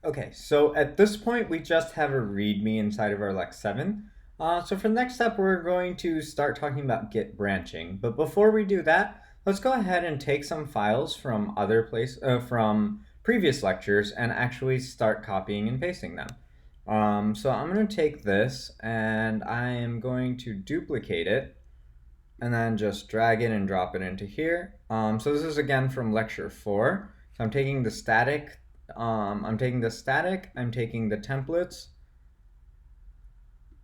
Okay, so at this point, we just have a README inside of our Lex 7. So for the next step, we're going to start talking about Git branching. But before we do that, let's go ahead and take some files from from previous lectures and actually start copying and pasting them. So I'm going to take this and I am going to duplicate it and then just drag it and drop it into here. So this is again from lecture 4. So I'm taking the static, I'm taking the templates,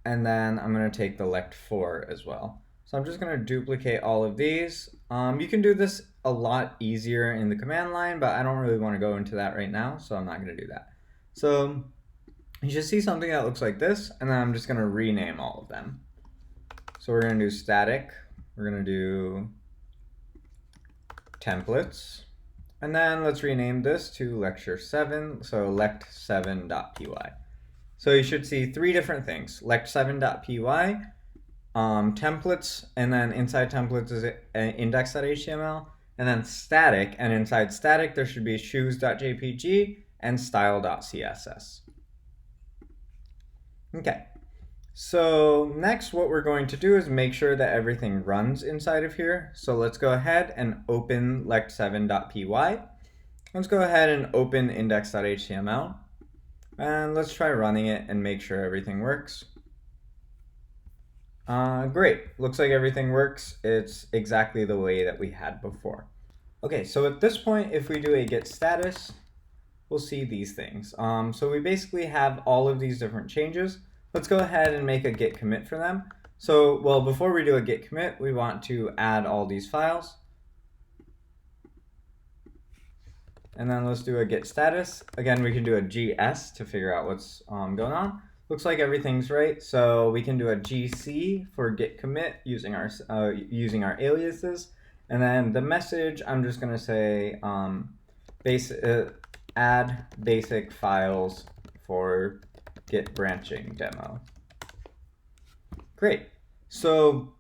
and then I'm going to take the lect4 as well. So I'm just going to duplicate all of these. You can do this a lot easier in the command line, but I don't really want to go into that right now, so I'm not going to do that. So you should see something that looks like this, and then I'm just going to rename all of them. So we're going to do static, we're going to do templates, and then let's rename this to lecture 7, so lect7.py. So you should see 3 different things: lect7.py, templates, and then inside templates is index.html, and then static, and inside static there should be shoes.jpg and style.css. Okay, so next what we're going to do is make sure that everything runs inside of here. So let's go ahead and open lect7.py. Let's go ahead and open index.html. And let's try running it and make sure everything works. Great, looks like everything works. It's exactly the way that we had before. Okay, so at this point, if we do a git status, we'll see these things. So we basically have all of these different changes. Let's go ahead and make a git commit for them. So, well, before we do a git commit, we want to add all these files. And then let's do a git status. Again, we can do a gs to figure out what's going on. Looks like everything's right, so we can do a gc for git commit using our aliases. And then the message, I'm just going to say add basic files for git branching demo. Great. So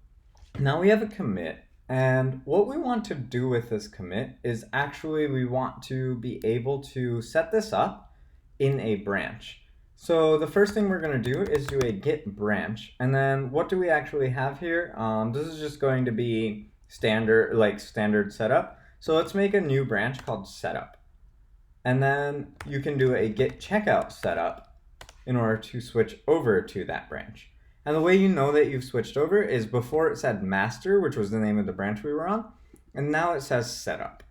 now we have a commit. And what we want to do with this commit is actually we want to be able to set this up in a branch. So the first thing we're going to do is do a git branch. And then what do we actually have here? This is just going to be standard setup. So let's make a new branch called setup. And then you can do a git checkout setup in order to switch over to that branch. And the way you know that you've switched over is before it said master, which was the name of the branch we were on, and now it says setup.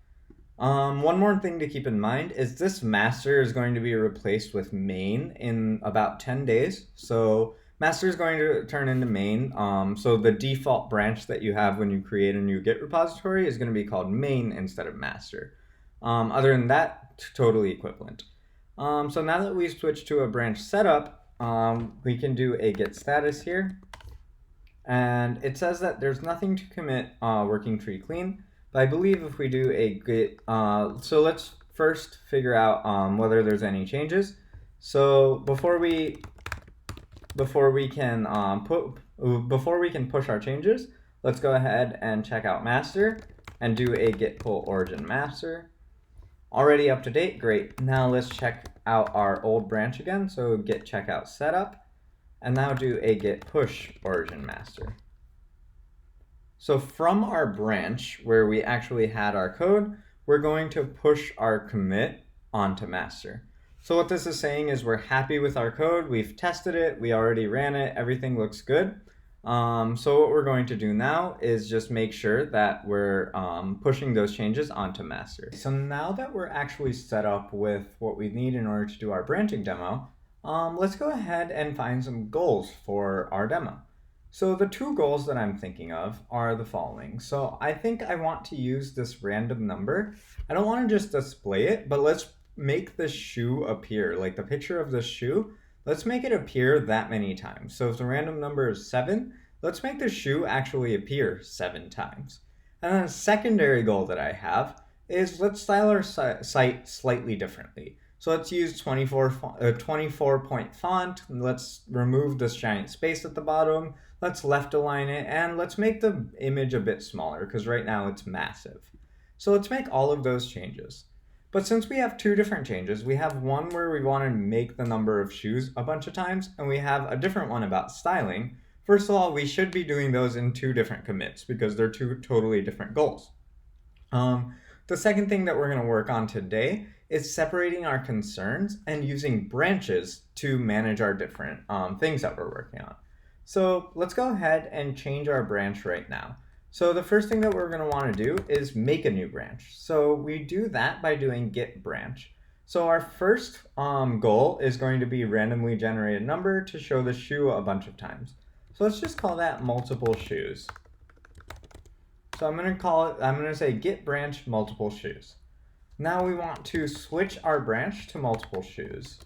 One more thing to keep in mind is this master is going to be replaced with main in about 10 days. So master is going to turn into main. So the default branch that you have when you create a new Git repository is going to be called main instead of master. Other than that, totally equivalent. So now that we've switched to a branch setup, we can do a git status here, and it says that there's nothing to commit working tree clean, but I believe if we do a git, so let's first figure out whether there's any changes. So before we can push our changes, let's go ahead and check out master and do a git pull origin master. Already up to date, great. Now let's check out our old branch again. So git checkout setup, and now do a git push origin master. So from our branch where we actually had our code, we're going to push our commit onto master. So what this is saying is we're happy with our code, we've tested it, we already ran it, everything looks good. So what we're going to do now is just make sure that we're pushing those changes onto master. So now that we're actually set up with what we need in order to do our branching demo, let's go ahead and find some goals for our demo. So the 2 goals that I'm thinking of are the following. So I think I want to use this random number. I don't want to just display it, but let's make the shoe appear, like the picture of the shoe. Let's make it appear that many times. So if the random number is 7, let's make the shoe actually appear 7 times. And then a secondary goal that I have is let's style our site slightly differently. So let's use 24-point font. Let's remove this giant space at the bottom. Let's left align it, and let's make the image a bit smaller because right now it's massive. So let's make all of those changes. But since we have two different changes, we have one where we want to make the number of shoes a bunch of times, and we have a different one about styling. First of all, we should be doing those in two different commits because they're two totally different goals. The second thing that we're going to work on today is separating our concerns and using branches to manage our different things that we're working on. So let's go ahead and change our branch right now. So the first thing that we're going to want to do is make a new branch. So we do that by doing get branch. So our first goal is going to be randomly generated number to show the shoe a bunch of times. So let's just call that multiple shoes. So I'm going to say get branch multiple shoes. Now we want to switch our branch to multiple shoes.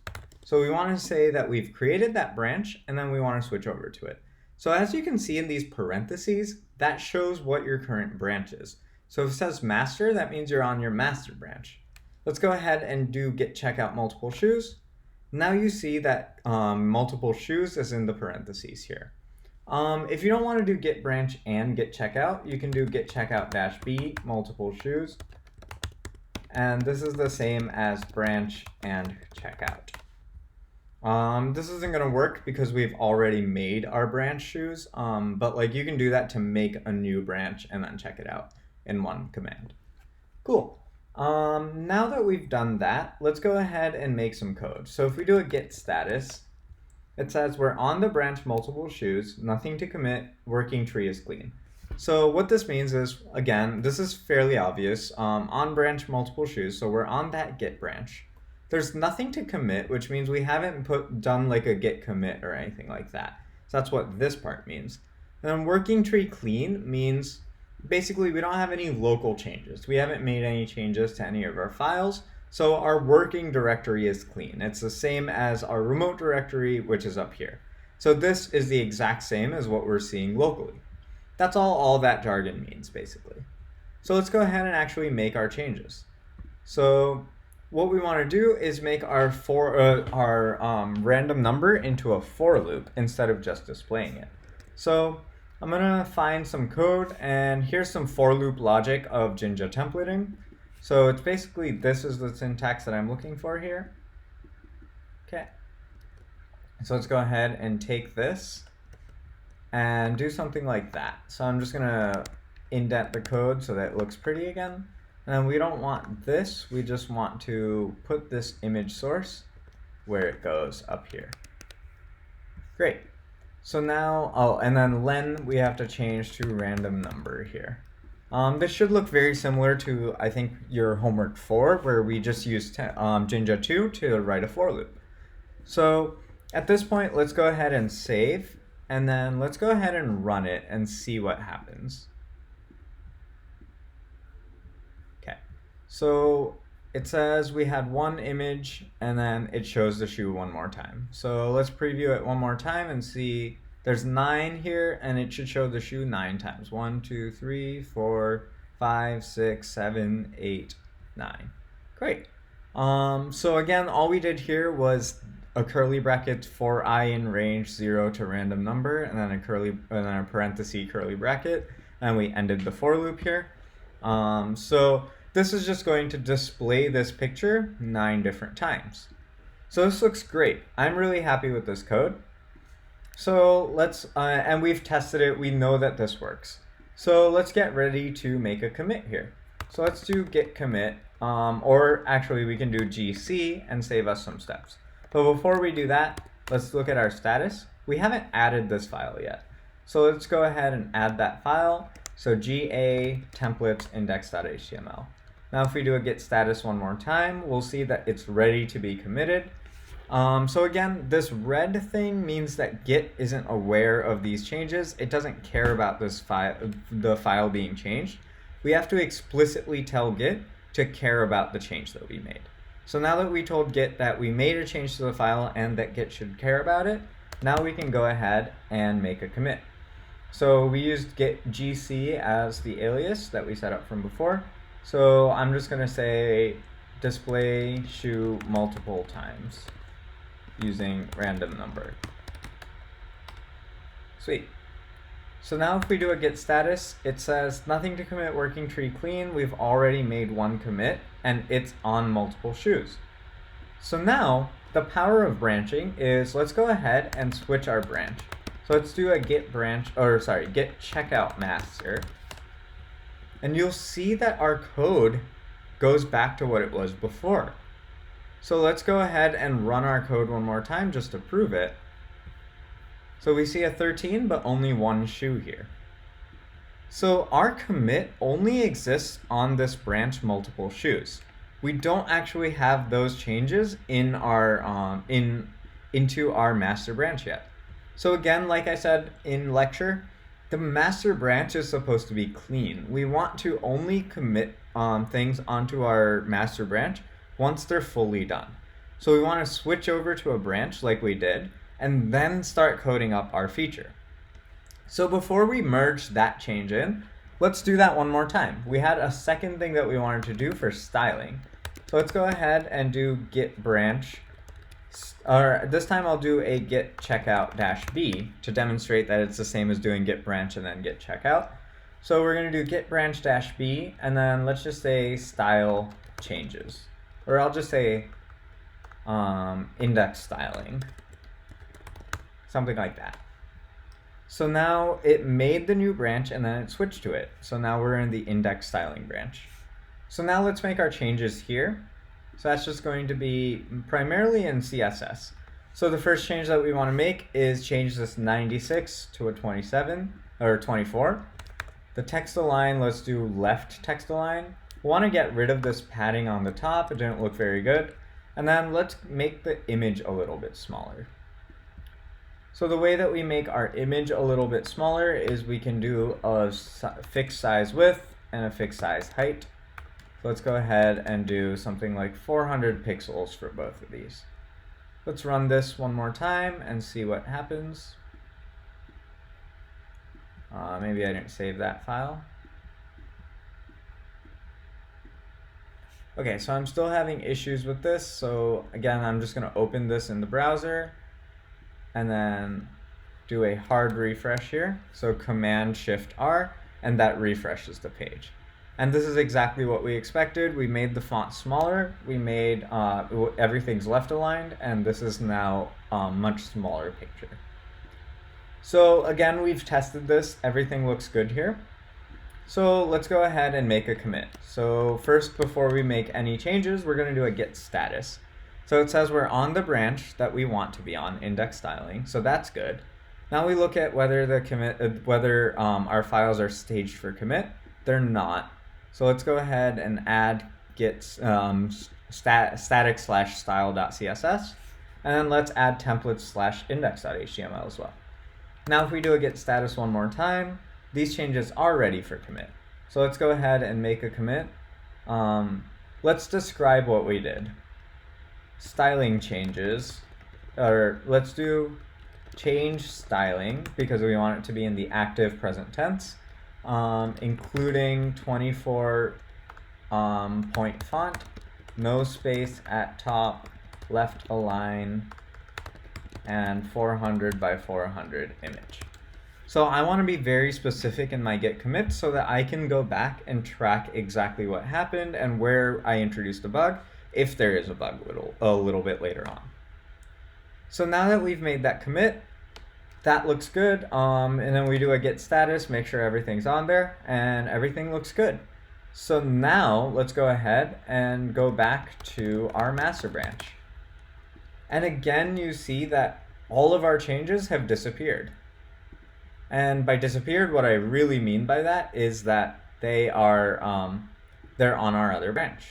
So we want to say that we've created that branch and then we want to switch over to it. So as you can see in these parentheses, that shows what your current branch is. So if it says master, that means you're on your master branch. Let's go ahead and do get checkout multiple shoes. Now you see that multiple shoes is in the parentheses here. If you don't want to do get branch and get checkout, you can do get checkout dash b multiple shoes. And this is the same as branch and checkout. This isn't going to work because we've already made our branch shoes, but like you can do that to make a new branch and then check it out in one command. Cool. Now that we've done that, let's go ahead and make some code. So if we do a get status, it says we're on the branch multiple shoes, nothing to commit, working tree is clean. So what this means is, again, this is fairly obvious, on branch multiple shoes, so we're on that get branch. There's nothing to commit, which means we haven't done like a get commit or anything like that. So that's what this part means. And then working tree clean means basically we don't have any local changes. We haven't made any changes to any of our files. So our working directory is clean. It's the same as our remote directory, which is up here. So this is the exact same as what we're seeing locally. That's all that jargon means, basically. So let's go ahead and actually make our changes. So what we want to do is make our random number into a for loop instead of just displaying it. So I'm going to find some code, and here's some for loop logic of Jinja templating. So it's basically, this is the syntax that I'm looking for here. Okay. So let's go ahead and take this and do something like that. So I'm just going to indent the code so that it looks pretty again. And we don't want this, we just want to put this image source where it goes up here. Great. So now, and then len we have to change to random number here. This should look very similar to, I think, your homework 4, where we just used Jinja 2 to write a for loop. So at this point, let's go ahead and save, and then let's go ahead and run it and see what happens. Okay, so it says we had one image, and then it shows the shoe one more time. So let's preview it one more time and see. There's 9 here, and it should show the shoe 9 times. 1, 2, 3, 4, 5, 6, 7, 8, 9. Great. So again, all we did here was a curly bracket for I in range 0 to random number, and then a parenthesis curly bracket, and we ended the for loop here. So this is just going to display this picture 9 different times. So this looks great. I'm really happy with this code. So let's, and we've tested it, we know that this works. So let's get ready to make a commit here. So let's do git commit, or actually we can do gc and save us some steps. But before we do that, let's look at our status. We haven't added this file yet. So let's go ahead and add that file. So ga templates index.html. Now if we do a git status one more time, we'll see that it's ready to be committed. So again, this red thing means that Git isn't aware of these changes. It doesn't care about this the file being changed. We have to explicitly tell Git to care about the change that we made. So now that we told Git that we made a change to the file and that Git should care about it, now we can go ahead and make a commit. So we used git gc as the alias that we set up from before. So I'm just going to say display shoe multiple times using random number. Sweet. So now if we do a git status, it says nothing to commit working tree clean. We've already made one commit and it's on multiple shoes. So now the power of branching is, let's go ahead and switch our branch. So let's do a git checkout master. And you'll see that our code goes back to what it was before. So let's go ahead and run our code one more time just to prove it. So we see a 13, but only one shoe here. So our commit only exists on this branch multiple shoes. We don't actually have those changes in our into our master branch yet. So again, like I said in lecture, the master branch is supposed to be clean. We want to only commit things onto our master branch once they're fully done. So we want to switch over to a branch like we did, and then start coding up our feature. So before we merge that change in, let's do that one more time. We had a second thing that we wanted to do for styling. So let's go ahead and do git branch, or this time I'll do a git checkout -b to demonstrate that it's the same as doing git branch and then git checkout. So we're going to do git branch -b, and then let's just say style changes, or I'll just say index styling. Something like that. So now it made the new branch and then it switched to it. So now we're in the index styling branch. So now let's make our changes here. So that's just going to be primarily in CSS. So the first change that we want to make is change this 96 to a 27 or 24. The text align, let's do left text align. We want to get rid of this padding on the top. It didn't look very good. And then let's make the image a little bit smaller. So the way that we make our image a little bit smaller is we can do a fixed size width and a fixed size height. So let's go ahead and do something like 400 pixels for both of these. Let's run this one more time and see what happens. Maybe I didn't save that file. Okay, so I'm still having issues with this. So again, I'm just going to open this in the browser and then do a hard refresh here. So Command-Shift-R, and that refreshes the page. And this is exactly what we expected. We made the font smaller, we made everything's left aligned, and this is now a much smaller picture. So again, we've tested this, everything looks good here. So let's go ahead and make a commit. So first, before we make any changes, we're gonna do a git status. So it says we're on the branch that we want to be on, index styling, so that's good. Now we look at whether the commit, our files are staged for commit. They're not. So let's go ahead and add git static/style.css, and then let's add templates/index.html as well. Now if we do a git status one more time, these changes are ready for commit. So let's go ahead and make a commit. Let's describe what we did. Styling changes, or let's do change styling because we want it to be in the active present tense, including 24 point font, no space at top, left align, and 400 by 400 image. So I want to be very specific in my git commit so that I can go back and track exactly what happened and where I introduced a bug, if there is a bug a little bit later on. So now that we've made that commit, that looks good. And then we do a git status, make sure everything's on there, and everything looks good. So now let's go ahead and go back to our master branch. And again, you see that all of our changes have disappeared. And by disappeared, what I really mean by that is that they are they're on our other branch.